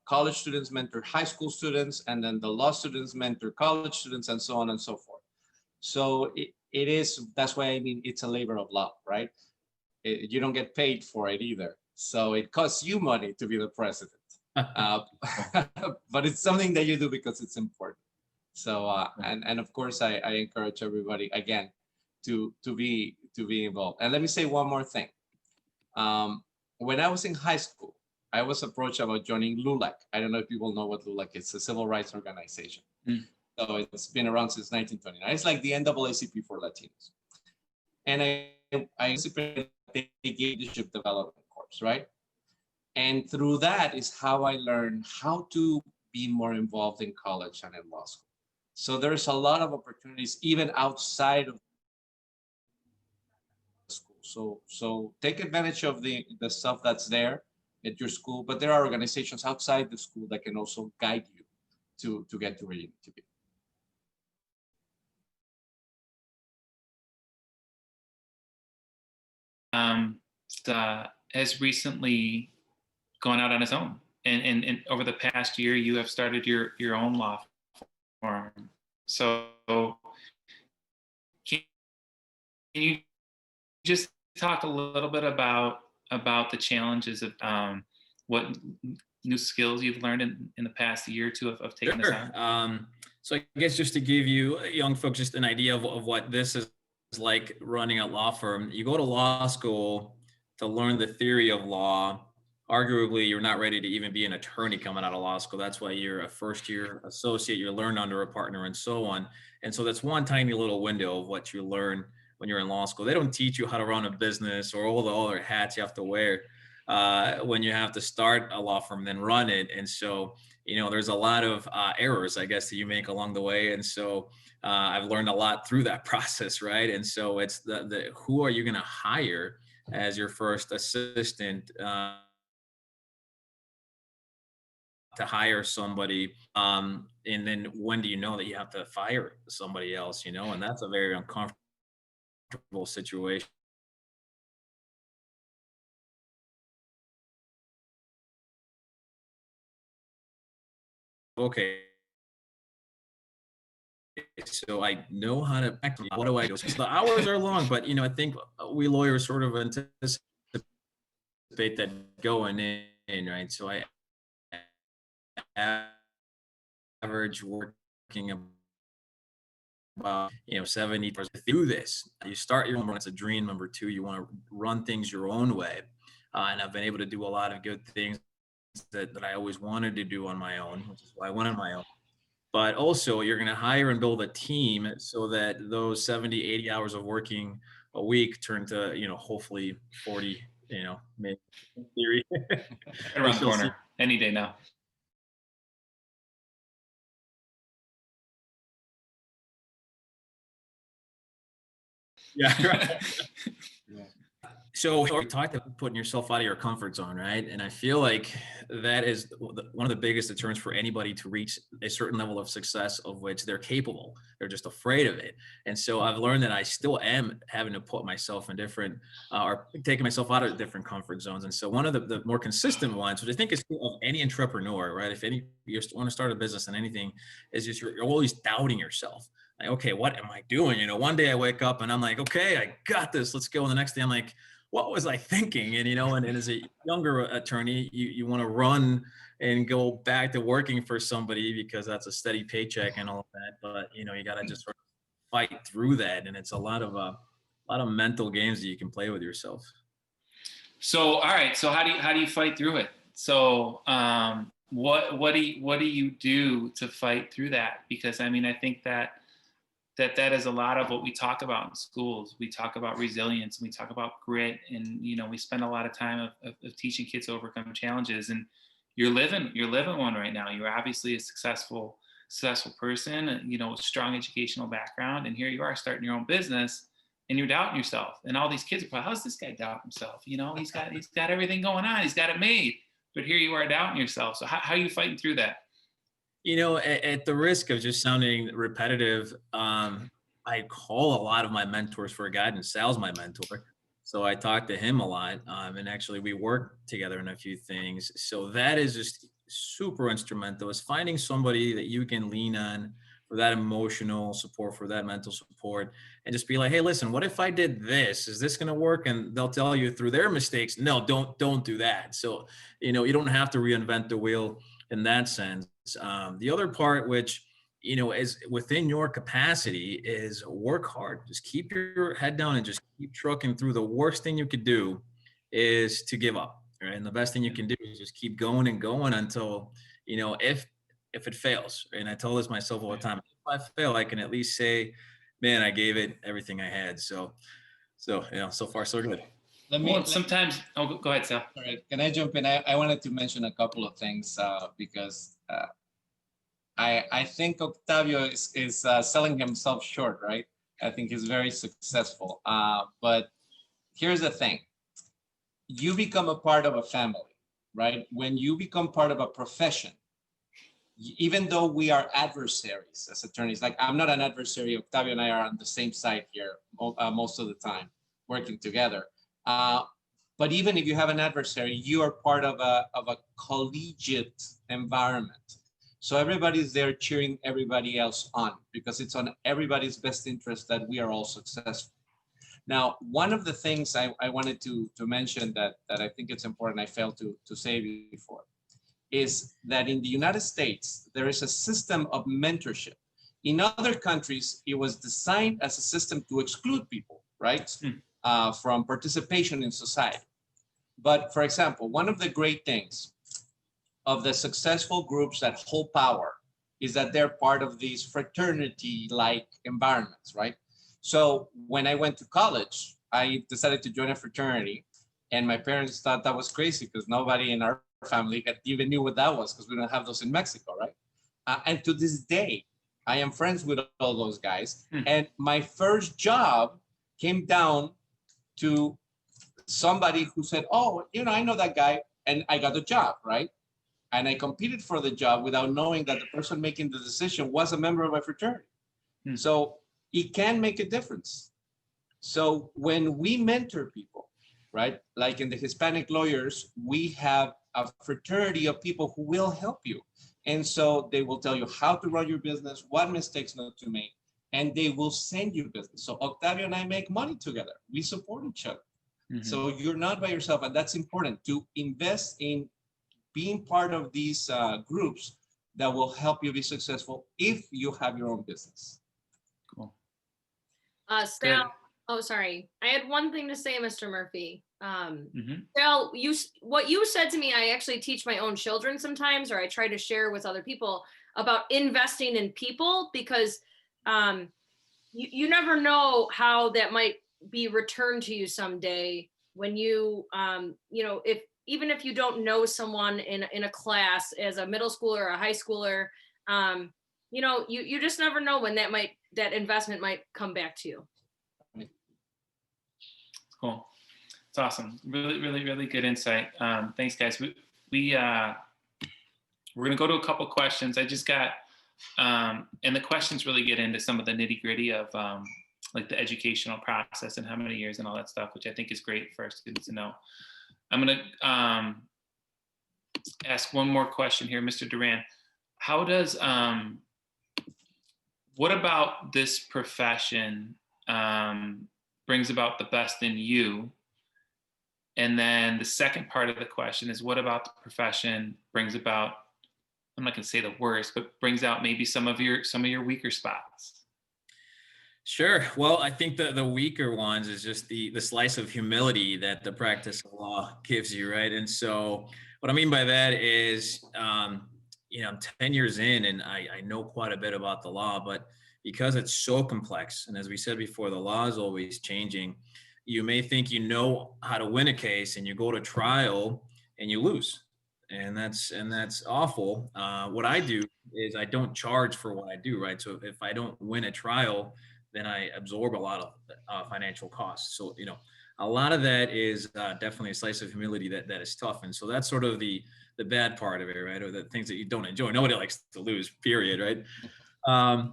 college students mentor high school students, and then the law students mentor college students, and so on and so forth. So it is, that's why I mean, it's a labor of love, right? You don't get paid for it either. So it costs you money to be the president. But it's something that you do because it's important. So, and of course, I encourage everybody, again, to be involved. And let me say one more thing. When I was in high school, I was approached about joining LULAC. I don't know if people know what LULAC is. It's a civil rights organization. So it's been around since 1929. It's like the NAACP for Latinos. And I participated in the leadership development course, right? And through that is how I learned how to be more involved in college and in law school. So there's a lot of opportunities even outside of school. So take advantage of the stuff that's there at your school, but there are organizations outside the school that can also guide you to get to where you need to be. Has recently gone out on his own, and over the past year, you have started your own law firm. So, can you just talk a little bit about the challenges of what new skills you've learned in the past year or two of taking this on? So I guess just to give you young folks just an idea of what this is like running a law firm. You go to law school to learn the theory of law. Arguably, you're not ready to even be an attorney coming out of law school. That's why you're a first year associate, you learn under a partner and so on. And so that's one tiny little window of what you learn when you're in law school. They don't teach you how to run a business or all the other hats you have to wear when you have to start a law firm, then run it. And so, there's a lot of errors, I guess, that you make along the way. And so I've learned a lot through that process, right? And so it's the who are you going to hire as your first assistant to hire somebody, and then when do you know that you have to fire somebody else, and that's a very uncomfortable situation. Okay, so I know how to act. What do I do? So the hours are long, but I think we lawyers sort of anticipate that going in, right? So I average working about 70 hours. Do this. You start your own. It's a dream. Number two, you want to run things your own way, and I've been able to do a lot of good things that I always wanted to do on my own, which is why I went on my own. But also, you're going to hire and build a team so that those 70, 80 hours of working a week turn to hopefully 40. Maybe in theory. Around the corner, any day now. Yeah, right. Yeah. So we talked about putting yourself out of your comfort zone, right? And I feel like that is one of the biggest deterrents for anybody to reach a certain level of success of which they're capable. They're just afraid of it. And so I've learned that I still am having to put myself in different or taking myself out of different comfort zones. And so one of the more consistent ones, which I think is of any entrepreneur, right? If you want to start a business and anything, is just you're always doubting yourself. like, okay, what am I doing? You know, one day I wake up and I'm like, okay, I got this. Let's go. And the next day I'm like, what was I thinking? And, you know, and as a younger attorney, you want to run and go back to working for somebody because that's a steady paycheck and all of that. But, you know, you got to just sort of fight through that. And it's a lot of mental games that you can play with yourself. So, all right. So how do you fight through it? So, what do you do to fight through that? Because I mean, I think that is a lot of what we talk about in schools. We talk about resilience, and we talk about grit, and you know, we spend a lot of time of teaching kids to overcome challenges. And you're living one right now. You're obviously a successful person, you know, with strong educational background, and here you are starting your own business, and you're doubting yourself. And all these kids are probably, how's this guy doubt himself? You know, he's got everything going on. He's got it made. But here you are doubting yourself. So how are you fighting through that? You know, at the risk of just sounding repetitive, I call a lot of my mentors for guidance. Sal's my mentor, so I talk to him a lot, and actually we work together in a few things. So that is just super instrumental. Is finding somebody that you can lean on for that emotional support, for that mental support, and just be like, hey, listen, what if I did this? Is this going to work? And they'll tell you through their mistakes, no, don't do that. So, you know, you don't have to reinvent the wheel in that sense. The other part, which, you know, is within your capacity, is work hard. Just keep your head down and just keep trucking through. The worst thing you could do is to give up, right? And the best thing you can do is just keep going and going until, you know, if it fails. And I tell this myself all the time, if I fail, I can at least say, man, I gave it everything I had. So you know, so far so good. Sometimes, go ahead, Sal. All right, can I jump in? I wanted to mention a couple of things because I think Octavio is selling himself short, right? I think he's very successful. But here's the thing. You become a part of a family, right? When you become part of a profession, even though we are adversaries as attorneys, like I'm not an adversary, Octavio and I are on the same side here most of the time, working together. But even if you have an adversary, you are part of a collegiate environment. So everybody's there cheering everybody else on because it's on everybody's best interest that we are all successful. Now, one of the things I wanted to mention that I think it's important, I failed to say before, is that in the United States, there is a system of mentorship. In other countries, it was designed as a system to exclude people, right? From participation in society. But for example, one of the great things of the successful groups that hold power is that they're part of these fraternity-like environments, right? So when I went to college, I decided to join a fraternity, and my parents thought that was crazy because nobody in our family even knew what that was because we don't have those in Mexico, right? And to this day, I am friends with all those guys. And my first job came down to somebody who said, oh, you know, I know that guy, and I got the job, right? And I competed for the job without knowing that the person making the decision was a member of my fraternity. So it can make a difference. So when we mentor people, right, like in the Hispanic lawyers, we have a fraternity of people who will help you. And so they will tell you how to run your business, what mistakes not to make, and they will send you business. So Octavio and I make money together. We support each other. So you're not by yourself, and that's important to invest in being part of these groups that will help you be successful if you have your own business. Cool. Sal, oh, sorry. I had one thing to say, Mr. Murphy. Sal, what you said to me, I actually teach my own children sometimes, or I try to share with other people about investing in people, because you never know how that might be returned to you someday when you, you know, even if you don't know someone in a class as a middle schooler or a high schooler, you know, you just never know when that investment might come back to you. Cool. It's awesome. Really, really, really good insight. Thanks, guys. We're going to go to a couple questions. I just got, and the questions really get into some of the nitty gritty of like the educational process and how many years and all that stuff, which I think is great for our students to know. I'm going to ask one more question here, Mr. Duran. How does what about this profession brings about the best in you? And then the second part of the question is, what about the profession brings about, I'm not going to say the worst, but brings out maybe some of your weaker spots? Sure. Well, I think the weaker ones is just the slice of humility that the practice of law gives you, right? And so, what I mean by that is, I'm 10 years in, and I know quite a bit about the law, but because it's so complex, and as we said before, the law is always changing. You may think you know how to win a case, and you go to trial and you lose, and that's awful. What I do is I don't charge for what I do, right? So if I don't win a trial, then I absorb a lot of financial costs. So, a lot of that is definitely a slice of humility that is tough. And so that's sort of the bad part of it, right? Or the things that you don't enjoy. Nobody likes to lose, period, right?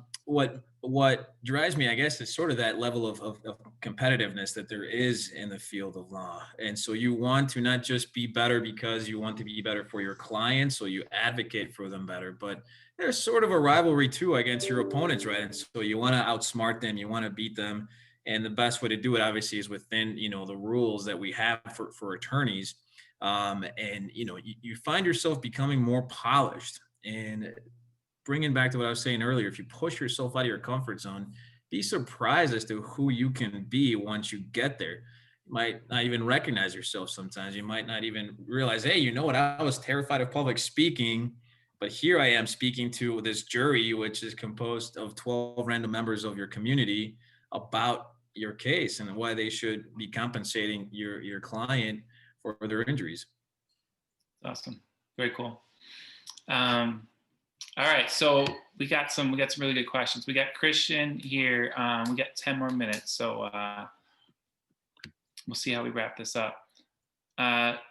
What drives me, I guess, is sort of that level of competitiveness that there is in the field of law. And so you want to not just be better because you want to be better for your clients, so you advocate for them better, but there's sort of a rivalry too against your opponents, right? And so you want to outsmart them, you want to beat them. And the best way to do it, obviously, is within, the rules that we have for attorneys. And you find yourself becoming more polished. And bringing back to what I was saying earlier, if you push yourself out of your comfort zone, be surprised as to who you can be once you get there. You might not even recognize yourself sometimes. You might not even realize, hey, you know what? I was terrified of public speaking, but here I am speaking to this jury, which is composed of 12 random members of your community, about your case and why they should be compensating your client for their injuries. Awesome. Very cool. All right, so we got some really good questions. We got Christian here. We got 10 more minutes, so we'll see how we wrap this up.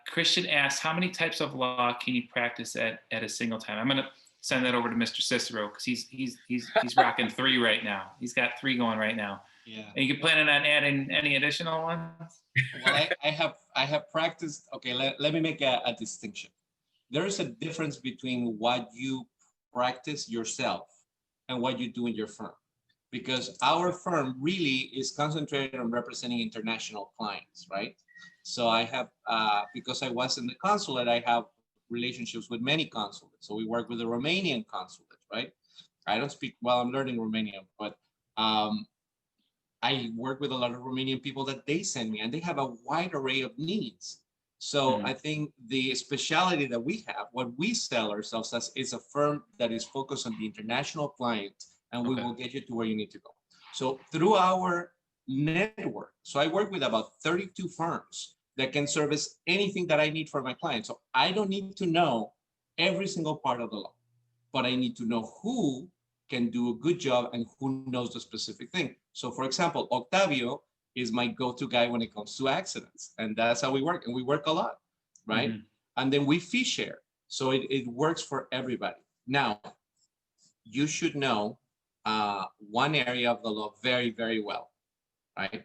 Christian asks, how many types of law can you practice at a single time? I'm gonna send that over to Mr. Cicero because he's rocking 3 right now. He's got 3 going right now. Yeah. And you planning on adding any additional ones? Well, I have practiced. Okay, let me make a distinction. There is a difference between what you practice yourself and what you do in your firm, because our firm really is concentrated on representing international clients, right? So I have, because I was in the consulate, I have relationships with many consulates. So we work with the Romanian consulate, right? I don't speak, well, I'm learning Romanian, but I work with a lot of Romanian people that they send me, and they have a wide array of needs. So I think the specialty that we have, what we sell ourselves as, is a firm that is focused on the international client, and we will get you to where you need to go. So through our network, so I work with about 32 firms that can service anything that I need for my clients. So I don't need to know every single part of the law, but I need to know who can do a good job and who knows the specific thing. So for example, Octavio is my go-to guy when it comes to accidents. And that's how we work. And we work a lot, right? And then we fee share. So it works for everybody. Now, you should know one area of the law very, very well, right?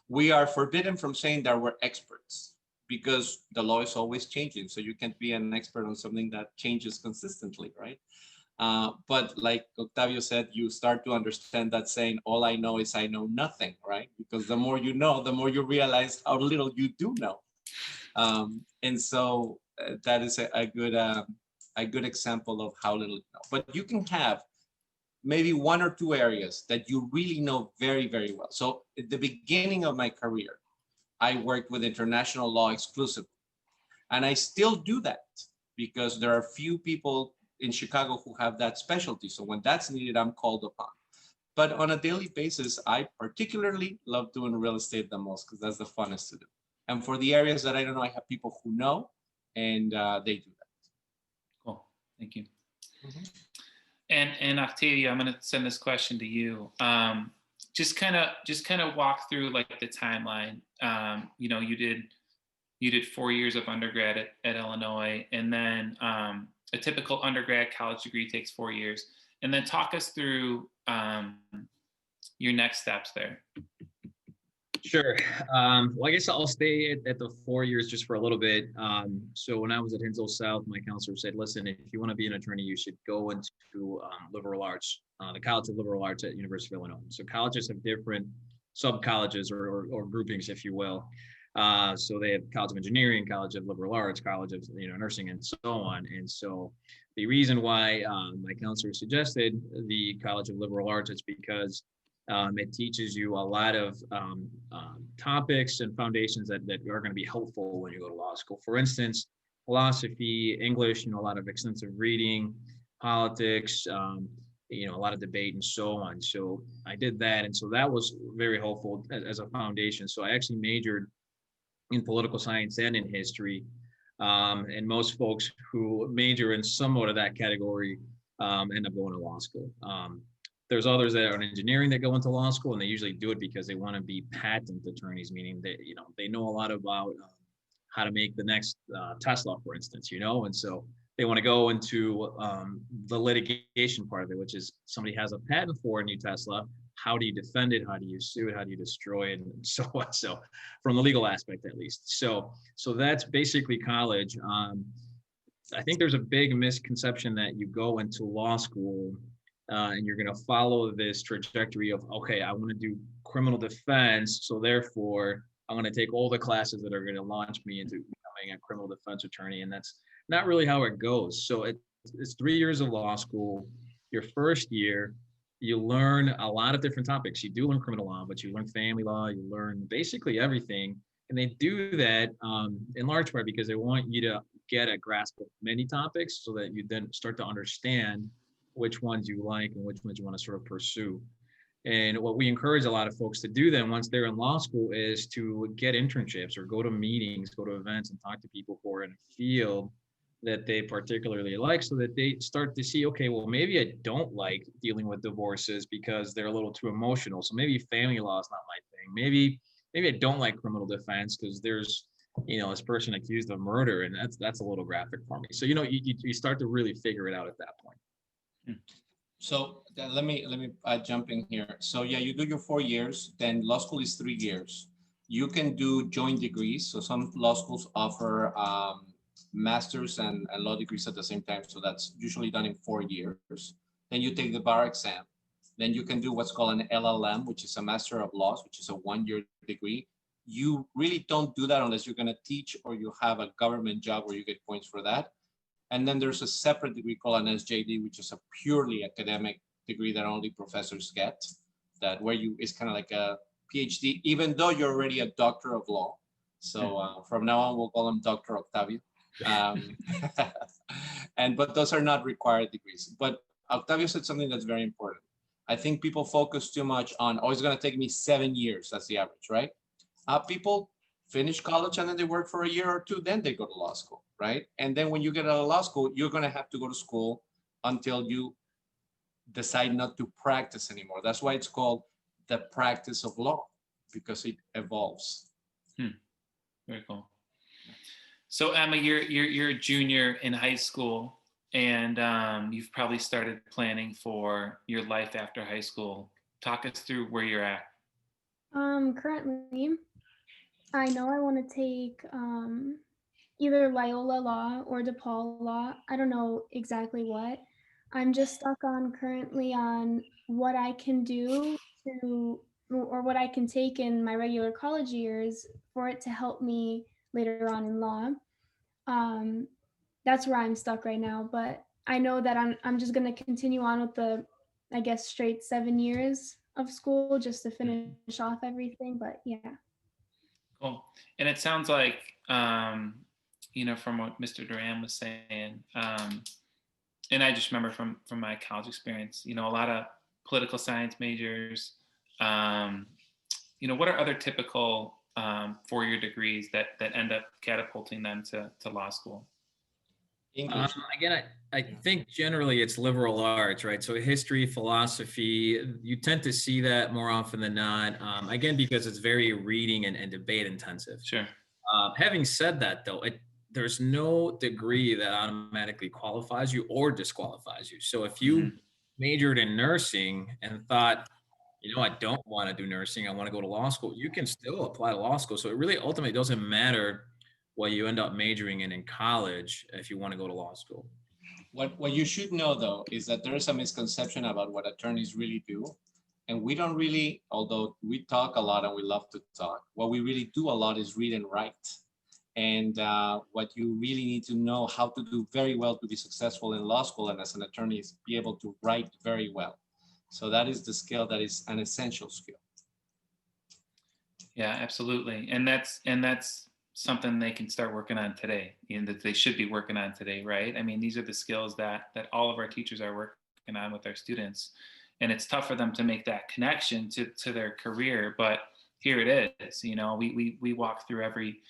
We are forbidden from saying that we're experts because the law is always changing. So you can't be an expert on something that changes consistently, right? But like Octavio said, you start to understand that saying, all I know is I know nothing, right? Because the more you know, the more you realize how little you do know. And so that is a good example of how little you know. But you can have maybe 1 or 2 areas that you really know very, very well. So at the beginning of my career, I worked with international law exclusively. And I still do that because there are few people in Chicago who have that specialty. So when that's needed, I'm called upon. But on a daily basis, I particularly love doing real estate the most because that's the funnest to do. And for the areas that I don't know, I have people who know, and they do that. Cool, thank you. And Octavia, I'm going to send this question to you. Just kind of walk through like the timeline. You did 4 years of undergrad at Illinois, and then a typical undergrad college degree takes 4 years. And then talk us through your next steps there. Sure. Well, I guess I'll stay at the 4 years just for a little bit. So when I was at Hinsdale South, my counselor said, listen, if you want to be an attorney, you should go into liberal arts, the College of Liberal Arts at University of Illinois. So colleges have different sub-colleges or groupings, if you will. So they have College of Engineering, College of Liberal Arts, College of nursing, and so on. And so the reason why my counselor suggested the College of Liberal Arts is because it teaches you a lot of topics and foundations that are going to be helpful when you go to law school. For instance, philosophy, English, a lot of extensive reading, politics, a lot of debate and so on. So I did that. And so that was very helpful as a foundation. So I actually majored in political science and in history. And most folks who major in somewhat of that category end up going to law school. There's others that are in engineering that go into law school, and they usually do it because they want to be patent attorneys, meaning that they know a lot about how to make the next Tesla, for instance, and so they want to go into the litigation part of it, which is somebody has a patent for a new Tesla. How do you defend it? How do you sue it? How do you destroy it? And so on. So from the legal aspect, at least. So that's basically college. I think there's a big misconception that you go into law school and you're going to follow this trajectory of, okay, I want to do criminal defense, so therefore I'm going to take all the classes that are going to launch me into becoming a criminal defense attorney, and that's not really how it goes. So it's 3 years of law school. Your first year, you learn a lot of different topics. You do learn criminal law, but you learn family law, you learn basically everything, and they do that in large part because they want you to get a grasp of many topics so that you then start to understand which ones you like and which ones you want to sort of pursue. And what we encourage a lot of folks to do then once they're in law school is to get internships or go to meetings, go to events and talk to people who are in a field that they particularly like, so that they start to see, okay, well, maybe I don't like dealing with divorces because they're a little too emotional. So maybe family law is not my thing. Maybe I don't like criminal defense because there's, this person accused of murder, and that's a little graphic for me. So, you start to really figure it out at that point. So let me jump in here. So yeah, you do your 4 years, then law school is 3 years. You can do joint degrees. So some law schools offer master's and law degrees at the same time. So that's usually done in 4 years. Then you take the bar exam. Then you can do what's called an LLM, which is a Master of Laws, which is a 1-year degree. You really don't do that unless you're going to teach or you have a government job where you get points for that. And then there's a separate degree called an SJD, which is a purely academic degree that only professors get, it's kind of like a PhD, even though you're already a doctor of law. So from now on, we'll call him Dr. Octavio. But those are not required degrees. But Octavio said something that's very important. I think people focus too much on, it's going to take me 7 years. That's the average, right? People finish college and then they work for a year or two, then they go to law school, right? And then when you get out of law school, you're going to have to go to school until you decide not to practice anymore. That's why it's called the practice of law, because it evolves. Very cool. So Emma, you're a junior in high school, and you've probably started planning for your life after high school. Talk us through where you're at. Currently, I know I want to take either Loyola Law or DePaul Law. I don't know exactly what. I'm just stuck currently on what I can do or what I can take in my regular college years for it to help me later on in law. That's where I'm stuck right now, but I know that I'm just going to continue on with the, I guess, straight 7 years of school just to finish off everything. But yeah. Cool. And it sounds like, from what Mr. Duran was saying, and I just remember from my college experience, a lot of political science majors, what are other typical 4-year degrees that end up catapulting them to law school? Again, I think generally it's liberal arts, right? So history, philosophy, you tend to see that more often than not, again, because it's very reading and debate intensive. Sure. Having said that, though, there's no degree that automatically qualifies you or disqualifies you. So if you majored in nursing and thought, you know, I don't want to do nursing, I want to go to law school, you can still apply to law school. So it really ultimately doesn't matter what you end up majoring in college if you want to go to law school. What you should know though is that there is a misconception about what attorneys really do. And we don't really, although we talk a lot and we love to talk, what we really do a lot is read and write. And what you really need to know how to do very well to be successful in law school and as an attorney is be able to write very well. So that is the skill that is an essential skill. Yeah, absolutely. And that's something they can start working on today, and that they should be working on today, right? I mean, these are the skills that all of our teachers are working on with their students. And it's tough for them to make that connection to their career, but here it is. You know, we walk through every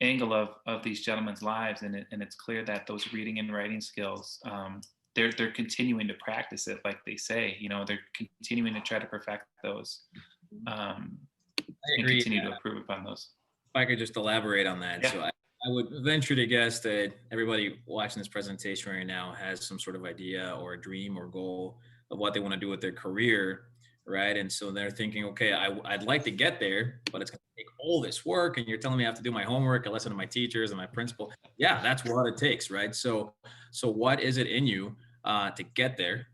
angle of these gentlemen's lives, and it's clear that those reading and writing skills, they're continuing to practice it, like they say. You know, they're continuing to try to perfect those, and I agree. continue to improve upon those. If I could just elaborate on that. Yeah. So I would venture to guess that everybody watching this presentation right now has some sort of idea or a dream or goal of what they want to do with their career, right? And so they're thinking, okay, I'd like to get there, but it's going to take all this work. And you're telling me I have to do my homework, I listen to my teachers and my principal. Yeah, that's what it takes, right? So what is it in you to get there?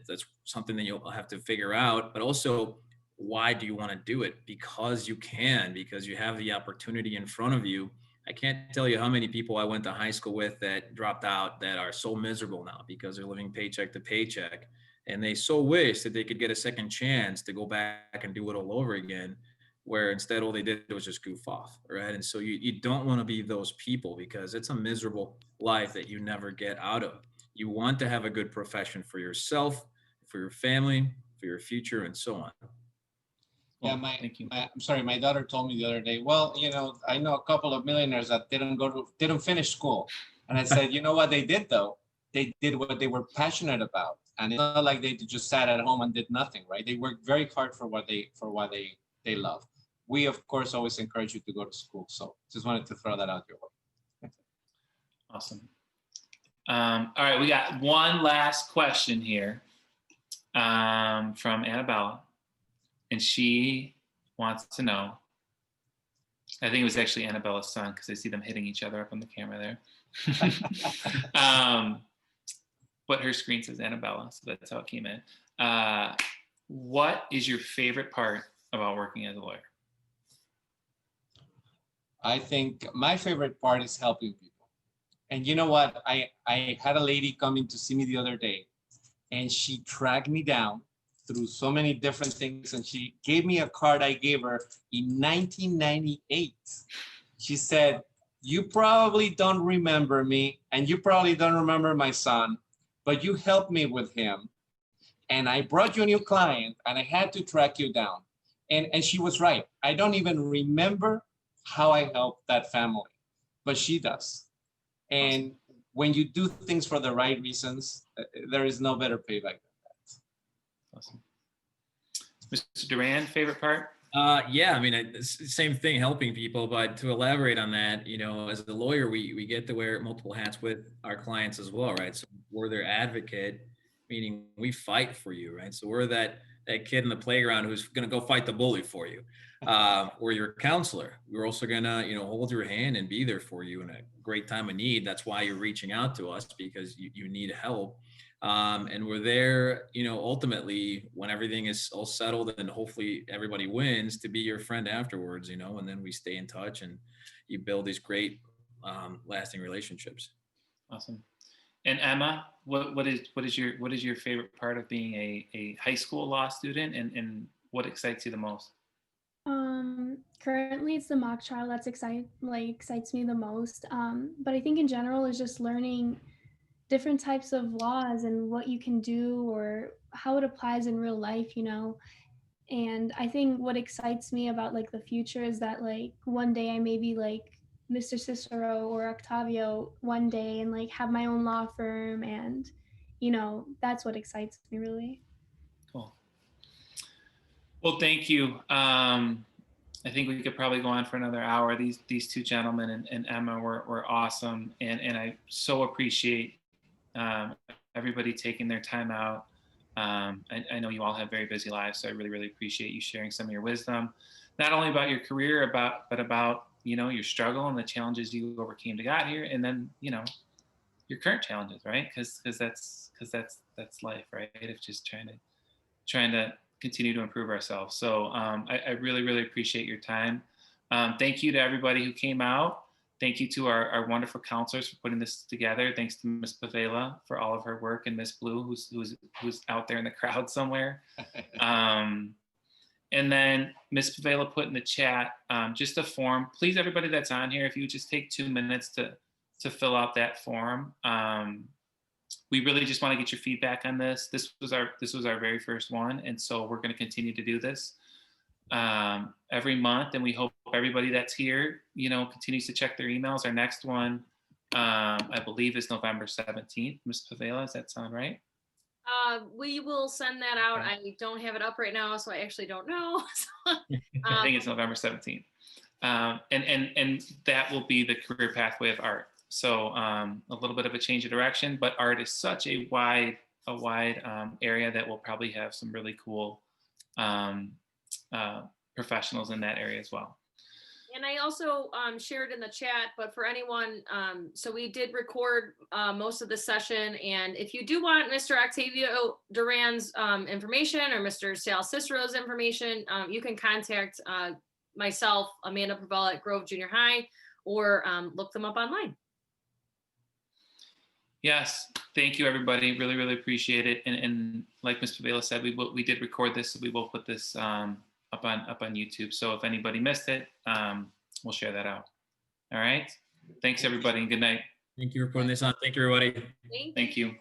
That's something that you'll have to figure out. But also, why do you want to do it? Because you can, because you have the opportunity in front of you. I can't tell you how many people I went to high school with that dropped out that are so miserable now because they're living paycheck to paycheck. And they so wish that they could get a second chance to go back and do it all over again, where instead all they did was just goof off, right? And so you don't want to be those people because it's a miserable life that you never get out of. You want to have a good profession for yourself, for your family, for your future, and so on. Yeah, Thank you. I'm sorry, my daughter told me the other day, well, you know, I know a couple of millionaires that didn't finish school. And I said, you know what they did though? They did what they were passionate about. And it's not like they just sat at home and did nothing, right? They worked very hard for what they love. We of course always encourage you to go to school. So just wanted to throw that out your way. Awesome. All right, we got one last question here from Annabella. And she wants to know, I think it was actually Annabella's son, because I see them hitting each other up on the camera there. But her screen says Annabella, so that's how it came in. What is your favorite part about working as a lawyer? I think my favorite part is helping people. And you know what? I had a lady come in to see me the other day, and she tracked me down through so many different things, and she gave me a card I gave her in 1998. She said, you probably don't remember me, and you probably don't remember my son, but you helped me with him, and I brought you a new client, and I had to track you down. And she was right. I don't even remember how I helped that family, but she does. And when you do things for the right reasons, there is no better payback. Awesome. Mr. Duran, favorite part? Yeah, I mean, it's the same thing, helping people. But to elaborate on that, you know, as a lawyer, we get to wear multiple hats with our clients as well, right? So we're their advocate, meaning we fight for you, right? So we're that kid in the playground who's going to go fight the bully for you. Or your counselor. We're also going to, you know, hold your hand and be there for you in a great time of need. That's why you're reaching out to us, because you need help. And we're there, you know, ultimately when everything is all settled and hopefully everybody wins, to be your friend afterwards, you know, and then we stay in touch and you build these great lasting relationships. Awesome. And Emma, what is your favorite part of being a high school law student, and what excites you the most? Currently it's the mock trial that's excites me the most. But I think in general is just learning different types of laws and what you can do or how it applies in real life, you know. And I think what excites me about like the future is that like one day I may be like Mr. Cicero or Octavio one day and like have my own law firm, and you know, that's what excites me really. Cool. Well, thank you. I think we could probably go on for another hour. These two gentlemen and Emma were awesome, and I so appreciate everybody taking their time out I know you all have very busy lives, so I really, really appreciate you sharing some of your wisdom, not only about your career, but about, you know, your struggle and the challenges you overcame to get here, and then, you know, your current challenges, right? Because that's life, right? Of just trying to continue to improve ourselves. So I really, really appreciate your time. Thank you to everybody who came out. Thank you to our wonderful counselors for putting this together. Thanks to Miss Pavela for all of her work, and Miss Blue, who's out there in the crowd somewhere. And then Miss Pavela put in the chat just a form. Please, everybody that's on here, if you would just take 2 minutes to fill out that form. We really just want to get your feedback on this. This was our very first one, and so we're going to continue to do this every month, and we hope everybody that's here, you know, continues to check their emails. Our next one, I believe, is November 17th. Ms. Pavela, does that sound right? We will send that out. Okay. I don't have it up right now, so I actually don't know. I think it's November 17th. And that will be the career pathway of art. So a little bit of a change of direction, but art is such a wide area that we'll probably have some really cool professionals in that area as well. And I also shared in the chat, but for anyone, so we did record most of the session. And if you do want Mr. Octavio Duran's information or Mr. Sal Cicero's information, you can contact myself, Amanda Pavella at Grove Junior High, or look them up online. Yes, thank you, everybody. Really, really appreciate it. And like Ms. Pavela said, we did record this, so we will put this up on YouTube. So if anybody missed it, we'll share that out. All right. Thanks, everybody, and good night. Thank you for putting this on. Thank you, everybody. Thank you.